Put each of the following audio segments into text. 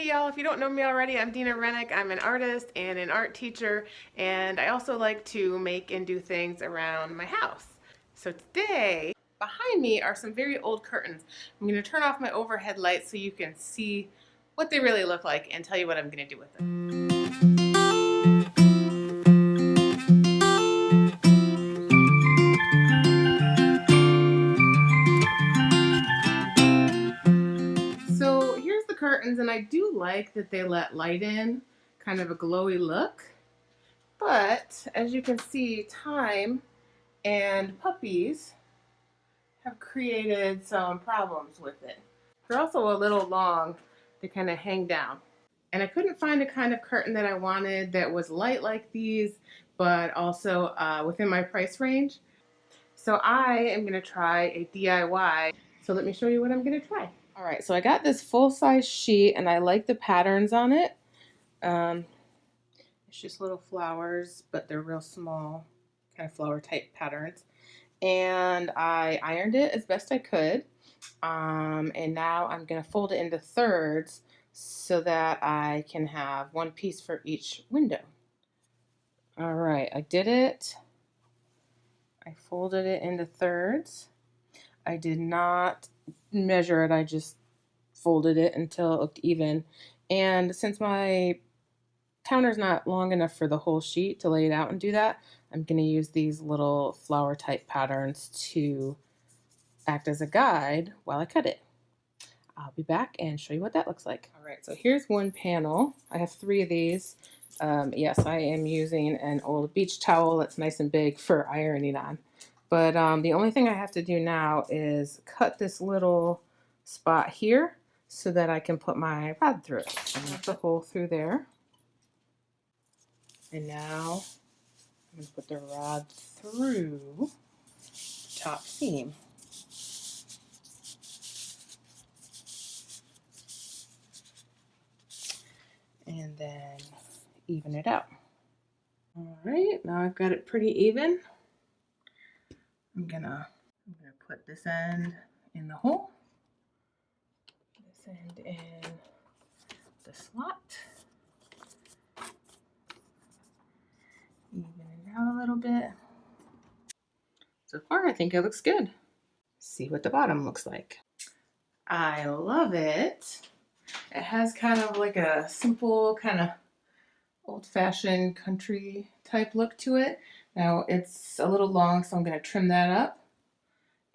Hey y'all, if you don't know me already, I'm Dina Rennick. I'm an artist and an art teacher, and I also like to make and do things around my house. So today, behind me are some very old curtains. I'm going to turn off my overhead lights so you can see what they really look like and tell you what I'm going to do with them. So here's the curtains, and I do like that they let light in, kind of a glowy look. But as you can see, time and puppies have created some problems with it. They're also a little long to kind of hang down. And I couldn't find a kind of curtain that I wanted that was light like these, but also within my price range. So I am going to try a DIY. So let me show you what I'm going to try. All right, so I got this full-size sheet, and I like the patterns on it. It's just little flowers, but they're real small, kind of flower type patterns. And I ironed it as best I could. And now I'm going to fold it into thirds so that I can have one piece for each window. All right, I did it. I folded it into thirds. I did not measure it, I just folded it until it looked even. And since my counter's not long enough for the whole sheet to lay it out and do that, I'm going to use these little flower type patterns to act as a guide while I cut it. I'll be back and show you what that looks like. All right, so here's one panel. I have 3 of these. Yes, I am using an old beach towel that's nice and big for ironing on. But the only thing I have to do now is cut this little spot here so that I can put my rod through it. I'm going to put a hole through there. And now I'm going to put the rod through the top seam. And then even it out. All right, now I've got it pretty even. I'm gonna put this end in the hole, this end in the slot, even it out a little bit. So far, I think it looks good. See what the bottom looks like. I love it. It has kind of like a simple, kind of old-fashioned country type look to it. Now it's a little long, so I'm going to trim that up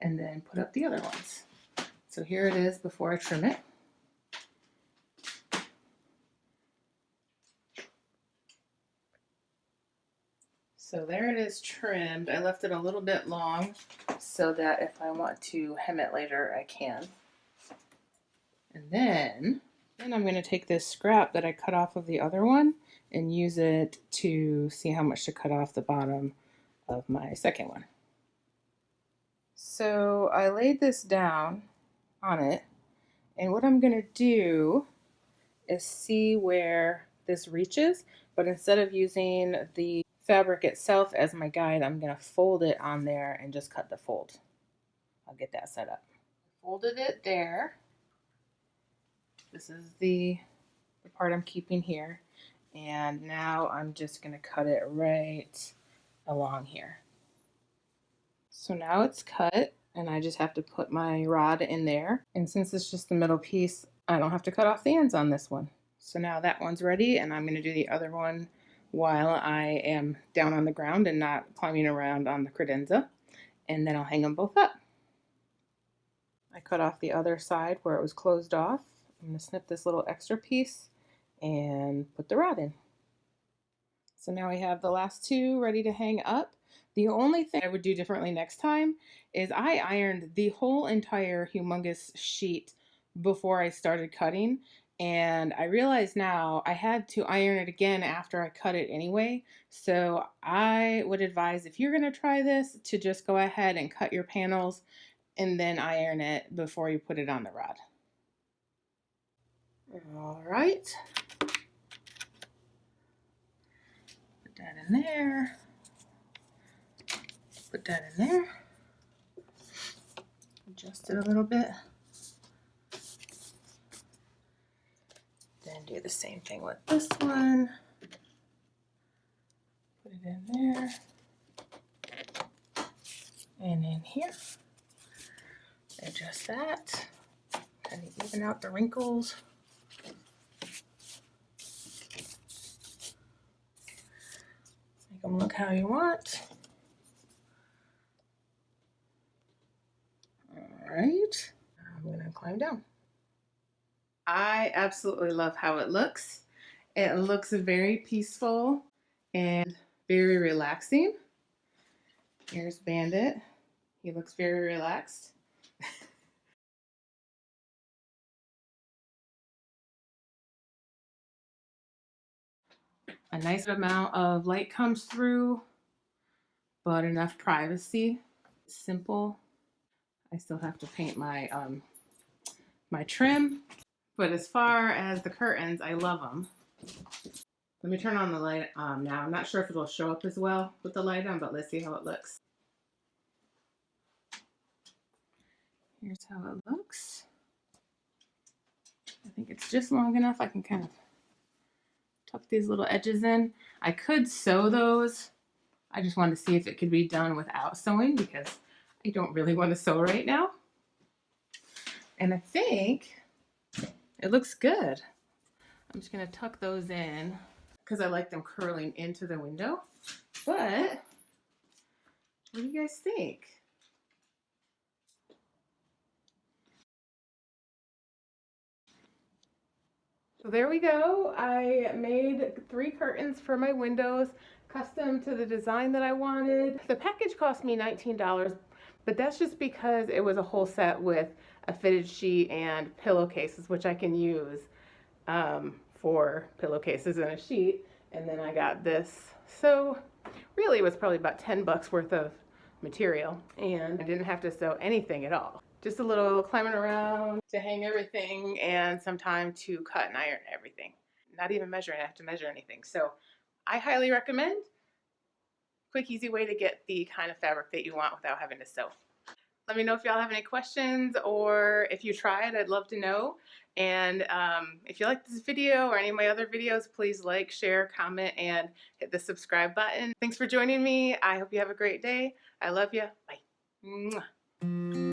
and then put up the other ones. So here it is before I trim it. So there it is trimmed. I left it a little bit long so that if I want to hem it later, I can. And then I'm going to take this scrap that I cut off of the other one and use it to see how much to cut off the bottom of my second one. So I laid this down on it, and what I'm going to do is see where this reaches, but instead of using the fabric itself as my guide, I'm going to fold it on there and just cut the fold. I'll get that set up. Folded it there. This is the part I'm keeping here. And now I'm just going to cut it right along here. So now it's cut, and I just have to put my rod in there. And since it's just the middle piece, I don't have to cut off the ends on this one. So now that one's ready, and I'm going to do the other one while I am down on the ground and not climbing around on the credenza. And then I'll hang them both up. I cut off the other side where it was closed off. I'm going to snip this little extra piece and put the rod in. So now I have the last 2 ready to hang up. The only thing I would do differently next time is I ironed the whole entire humongous sheet before I started cutting, and I realize now I had to iron it again after I cut it anyway. So I would advise, if you're going to try this, to just go ahead and cut your panels and then iron it before you put it on the rod. All right. Put that in there. Put that in there. Adjust it a little bit. Then And do the same thing with this one. Put it in there. And in here. Adjust that. Kind of even out the wrinkles. Make them look how you want. All right. I'm gonna climb down. I absolutely love how it looks. It looks very peaceful and very relaxing. Here's Bandit. He looks very relaxed. A nice amount of light comes through, but enough privacy. Simple. I still have to paint my my trim, but as far as the curtains, I love them. Let me turn on the light now. I'm not sure if it'll show up as well with the light on, but let's see how it looks. Here's how it looks. I think it's just long enough. I can kind of tuck these little edges in. I could sew those. I just wanted to see if it could be done without sewing because I don't really want to sew right now. And I think it looks good. I'm just gonna tuck those in because I like them curling into the window. But what do you guys think? So there we go. I made 3 curtains for my windows, custom to the design that I wanted. The package cost me $19, but that's just because it was a whole set with a fitted sheet and pillowcases, which I can use for pillowcases and a sheet. And then I got this. So really it was probably about 10 bucks worth of material, and I didn't have to sew anything at all. Just a little climbing around to hang everything and some time to cut and iron everything. Not even measuring, I have to measure anything. So I highly recommend. Quick, easy way to get the kind of fabric that you want without having to sew. Let me know if y'all have any questions or if you try it, I'd love to know. And if you like this video or any of my other videos, please like, share, comment, and hit the subscribe button. Thanks for joining me. I hope you have a great day. I love you. Bye. Mwah.